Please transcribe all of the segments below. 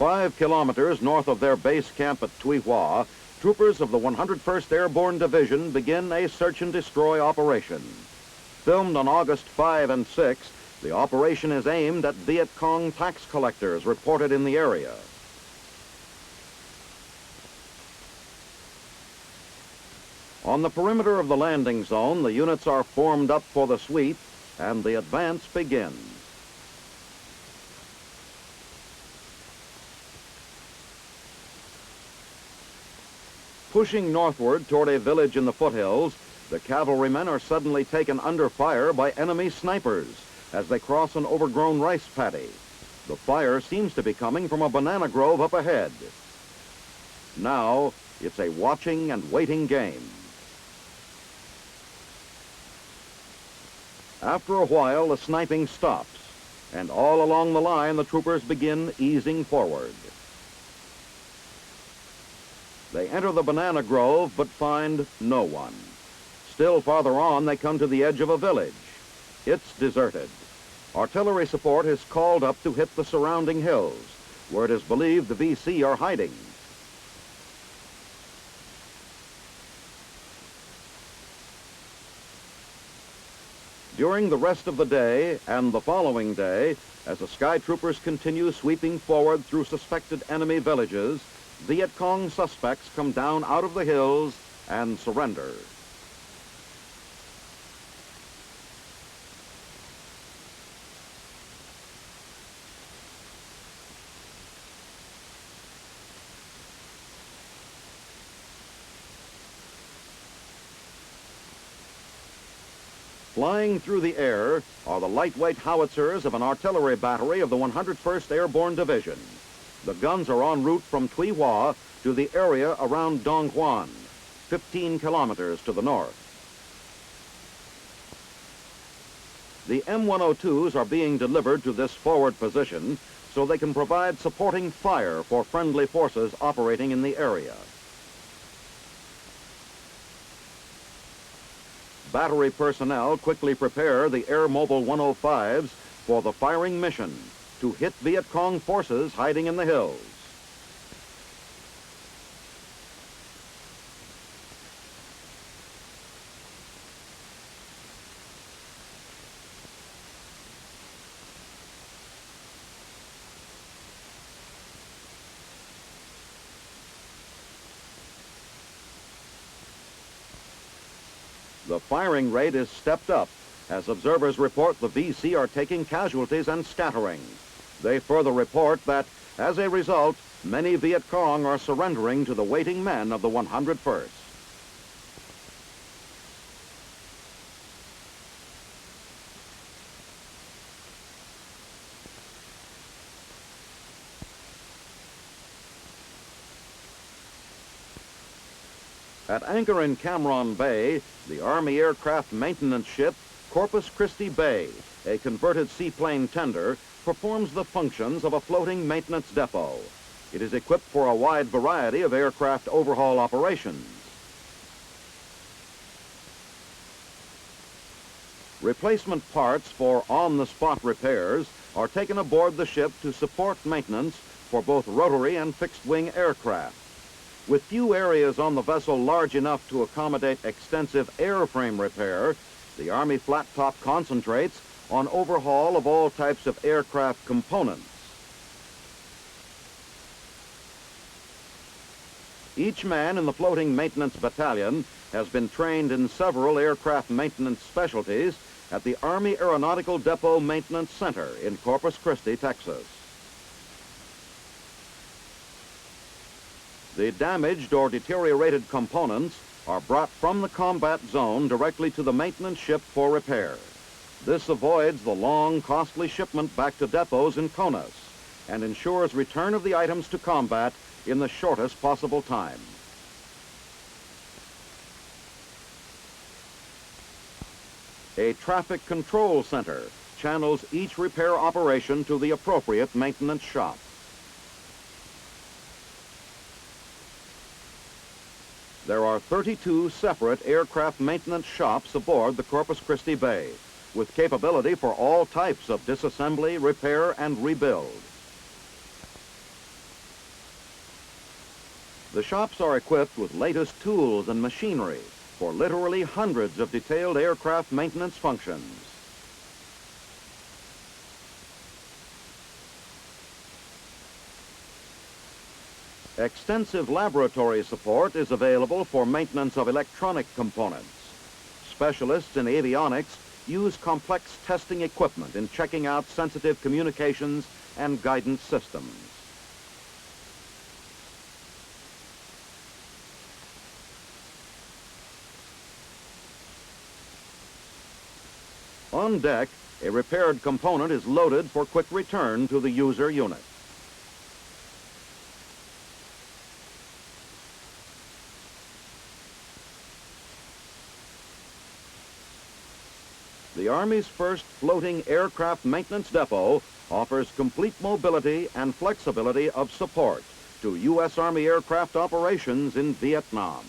5 kilometers north of their base camp at Tuy Hoa, troopers of the 101st Airborne Division begin a search and destroy operation. Filmed on August 5 and 6, the operation is aimed at Viet Cong tax collectors reported in the area. On the perimeter of the landing zone, the units are formed up for the sweep, and the advance begins. Pushing northward toward a village in the foothills, the cavalrymen are suddenly taken under fire by enemy snipers as they cross an overgrown rice paddy. The fire seems to be coming from a banana grove up ahead. Now, it's a watching and waiting game. After a while, the sniping stops, and all along the line, the troopers begin easing forward. They enter the banana grove, but find no one. Still farther on, they come to the edge of a village. It's deserted. Artillery support is called up to hit the surrounding hills, where it is believed the VC are hiding. During the rest of the day and the following day, as the Sky Troopers continue sweeping forward through suspected enemy villages, Viet Cong suspects come down out of the hills and surrender. Flying through the air are the lightweight howitzers of an artillery battery of the 101st Airborne Division. The guns are en route from Tuy Hoa to the area around Dong Huan, 15 kilometers to the north. The M102s are being delivered to this forward position so they can provide supporting fire for friendly forces operating in the area. Battery personnel quickly prepare the Air Mobile 105s for the firing mission to hit Viet Cong forces hiding in the hills. The firing rate is stepped up as observers report the VC are taking casualties and scattering. They further report that, as a result, many Viet Cong are surrendering to the waiting men of the 101st. At anchor in Cam Bay, the Army aircraft maintenance ship Corpus Christi Bay, a converted seaplane tender, performs the functions of a floating maintenance depot. It is equipped for a wide variety of aircraft overhaul operations. Replacement parts for on-the-spot repairs are taken aboard the ship to support maintenance for both rotary and fixed-wing aircraft. With few areas on the vessel large enough to accommodate extensive airframe repair, the Army flat top concentrates on overhaul of all types of aircraft components. Each man in the floating maintenance battalion has been trained in several aircraft maintenance specialties at the Army Aeronautical Depot Maintenance Center in Corpus Christi, Texas. The damaged or deteriorated components are brought from the combat zone directly to the maintenance ship for repair. This avoids the long, costly shipment back to depots in CONUS and ensures return of the items to combat in the shortest possible time. A traffic control center channels each repair operation to the appropriate maintenance shop. There are 32 separate aircraft maintenance shops aboard the Corpus Christi Bay, with capability for all types of disassembly, repair, and rebuild. The shops are equipped with latest tools and machinery for literally hundreds of detailed aircraft maintenance functions. Extensive laboratory support is available for maintenance of electronic components. Specialists in avionics use complex testing equipment in checking out sensitive communications and guidance systems. On deck, a repaired component is loaded for quick return to the user unit. The Army's first floating aircraft maintenance depot offers complete mobility and flexibility of support to U.S. Army aircraft operations in Vietnam.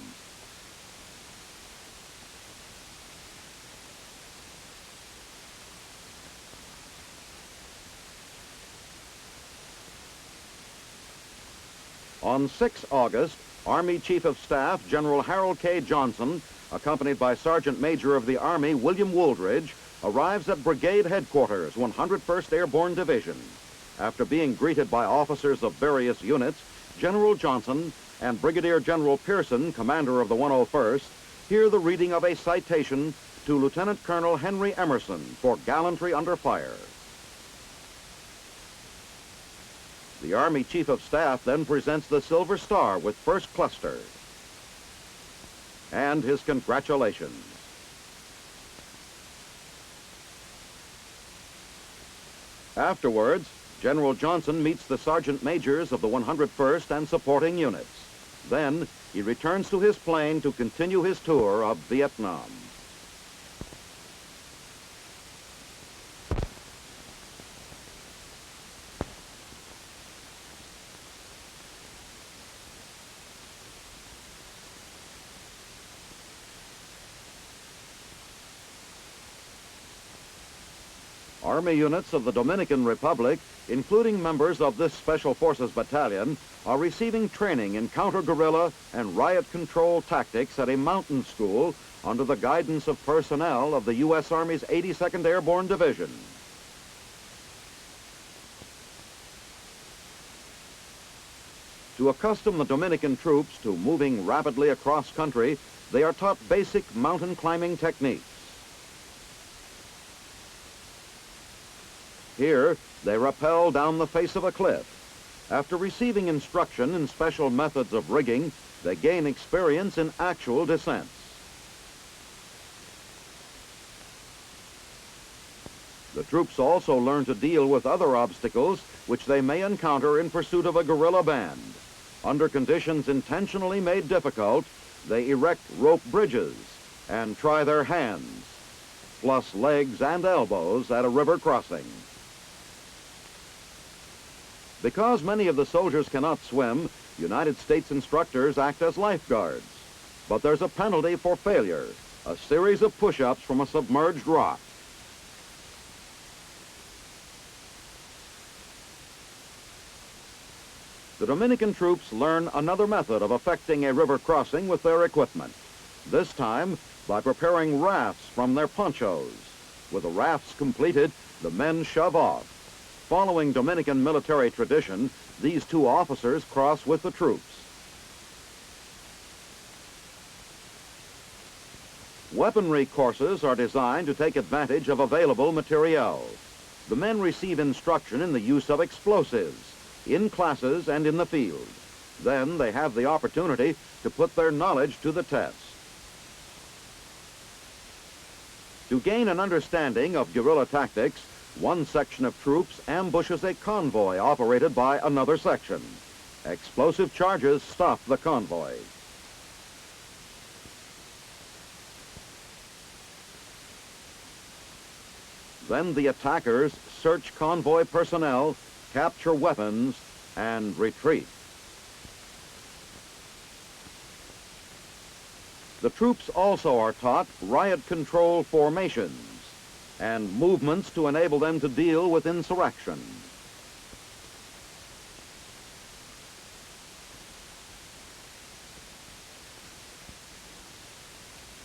On 6 August, Army Chief of Staff General Harold K. Johnson, accompanied by Sergeant Major of the Army William Wooldridge, arrives at Brigade Headquarters, 101st Airborne Division. After being greeted by officers of various units, General Johnson and Brigadier General Pearson, commander of the 101st, hear the reading of a citation to Lieutenant Colonel Henry Emerson for gallantry under fire. The Army Chief of Staff then presents the Silver Star with First Cluster and his congratulations. Afterwards, General Johnson meets the Sergeant Majors of the 101st and supporting units. Then, he returns to his plane to continue his tour of Vietnam. Army units of the Dominican Republic, including members of this Special Forces Battalion, are receiving training in counter-guerrilla and riot control tactics at a mountain school under the guidance of personnel of the U.S. Army's 82nd Airborne Division. To accustom the Dominican troops to moving rapidly across country, they are taught basic mountain climbing techniques. Here, they rappel down the face of a cliff. After receiving instruction in special methods of rigging, they gain experience in actual descents. The troops also learn to deal with other obstacles which they may encounter in pursuit of a guerrilla band. Under conditions intentionally made difficult, they erect rope bridges and try their hands, plus legs and elbows at a river crossing. Because many of the soldiers cannot swim, United States instructors act as lifeguards. But there's a penalty for failure, a series of push-ups from a submerged rock. The Dominican troops learn another method of effecting a river crossing with their equipment, this time by preparing rafts from their ponchos. With the rafts completed, the men shove off. Following Dominican military tradition, these two officers cross with the troops. Weaponry courses are designed to take advantage of available materiel. The men receive instruction in the use of explosives, in classes and in the field. Then they have the opportunity to put their knowledge to the test. To gain an understanding of guerrilla tactics, one section of troops ambushes a convoy operated by another section. Explosive charges stop the convoy. Then the attackers search convoy personnel, capture weapons, and retreat. The troops also are taught riot control formations and movements to enable them to deal with insurrection.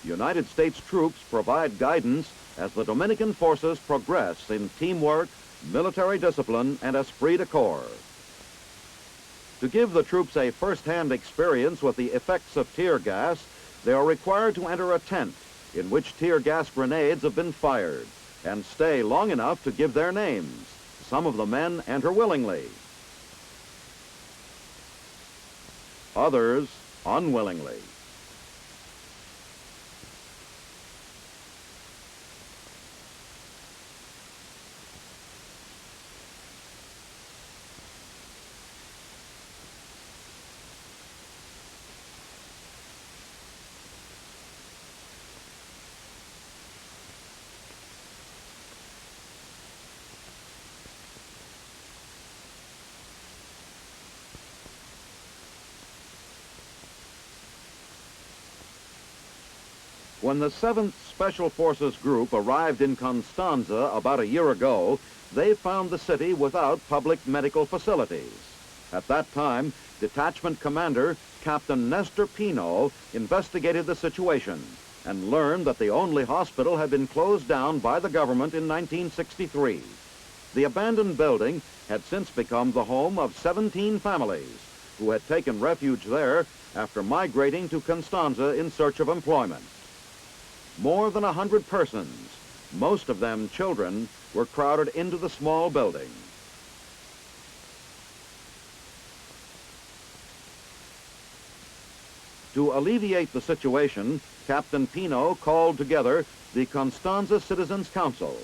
United States troops provide guidance as the Dominican forces progress in teamwork, military discipline, and esprit de corps. To give the troops a first-hand experience with the effects of tear gas, they are required to enter a tent in which tear gas grenades have been fired and stay long enough to give their names. Some of the men enter willingly, others unwillingly. When the 7th Special Forces Group arrived in Constanza about a year ago, they found the city without public medical facilities. At that time, Detachment Commander Captain Nestor Pino investigated the situation and learned that the only hospital had been closed down by the government in 1963. The abandoned building had since become the home of 17 families who had taken refuge there after migrating to Constanza in search of employment. More than 100 persons, most of them children, were crowded into the small building. To alleviate the situation, Captain Pino called together the Constanza Citizens Council.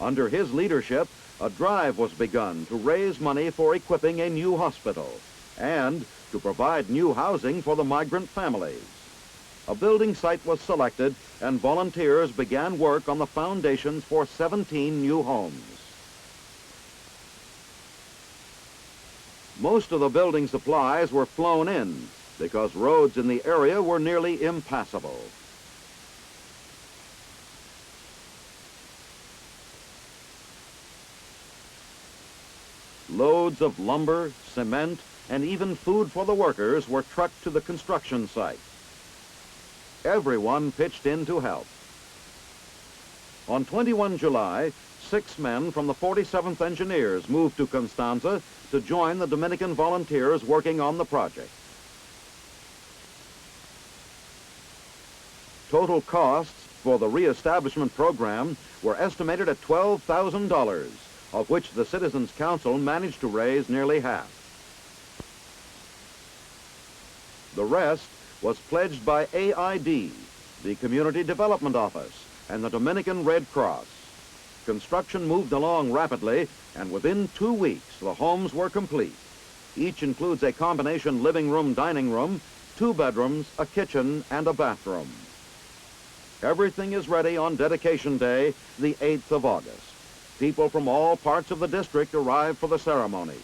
Under his leadership, a drive was begun to raise money for equipping a new hospital and to provide new housing for the migrant families. A building site was selected and volunteers began work on the foundations for 17 new homes. Most of the building supplies were flown in because roads in the area were nearly impassable. Loads of lumber, cement, and even food for the workers were trucked to the construction site. Everyone pitched in to help. On 21 July, 6 men from the 47th Engineers moved to Constanza to join the Dominican volunteers working on the project. Total costs for the reestablishment program were estimated at $12,000, of which the Citizens Council managed to raise nearly half. The rest was pledged by AID, the Community Development Office, and the Dominican Red Cross. Construction moved along rapidly, and within 2 weeks, the homes were complete. Each includes a combination living room, dining room, 2 bedrooms, a kitchen, and a bathroom. Everything is ready on dedication day, the 8th of August. People from all parts of the district arrive for the ceremonies.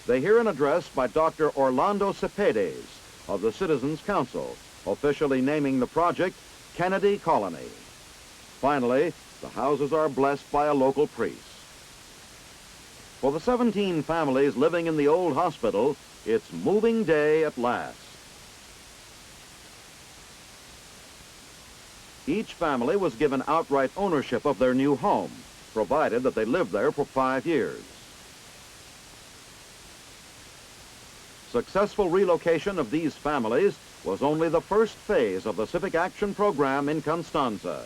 They hear an address by Dr. Orlando Cepedes of the Citizens Council, officially naming the project Kennedy Colony. Finally, the houses are blessed by a local priest. For the 17 families living in the old hospital, it's moving day at last. Each family was given outright ownership of their new home, provided that they lived there for 5 years. Successful relocation of these families was only the first phase of the Civic Action Program in Constanza.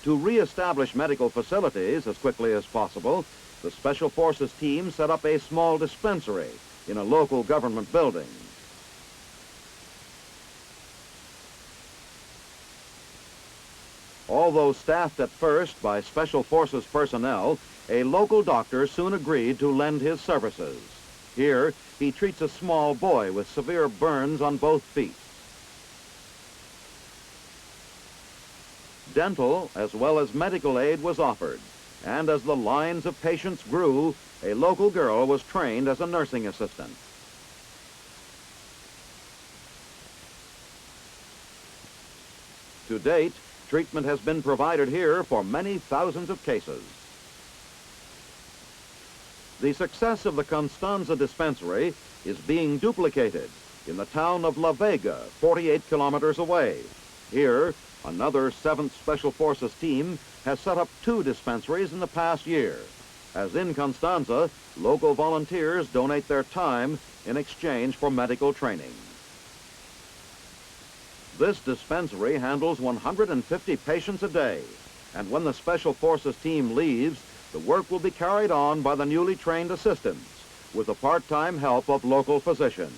To reestablish medical facilities as quickly as possible, the Special Forces team set up a small dispensary in a local government building. Although staffed at first by Special Forces personnel, a local doctor soon agreed to lend his services. Here, he treats a small boy with severe burns on both feet. Dental as well as medical aid was offered, and as the lines of patients grew, a local girl was trained as a nursing assistant. To date, treatment has been provided here for many thousands of cases. The success of the Constanza dispensary is being duplicated in the town of La Vega, 48 kilometers away. Here, another 7th Special Forces team has set up 2 dispensaries in the past year. As in Constanza, local volunteers donate their time in exchange for medical training. This dispensary handles 150 patients a day, and when the Special Forces team leaves, the work will be carried on by the newly trained assistants with the part-time help of local physicians.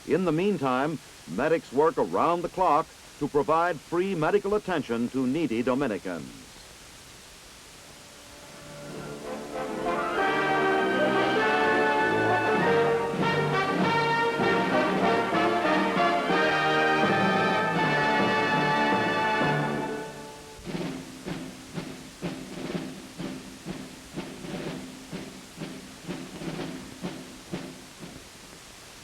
In the meantime, medics work around the clock to provide free medical attention to needy Dominicans.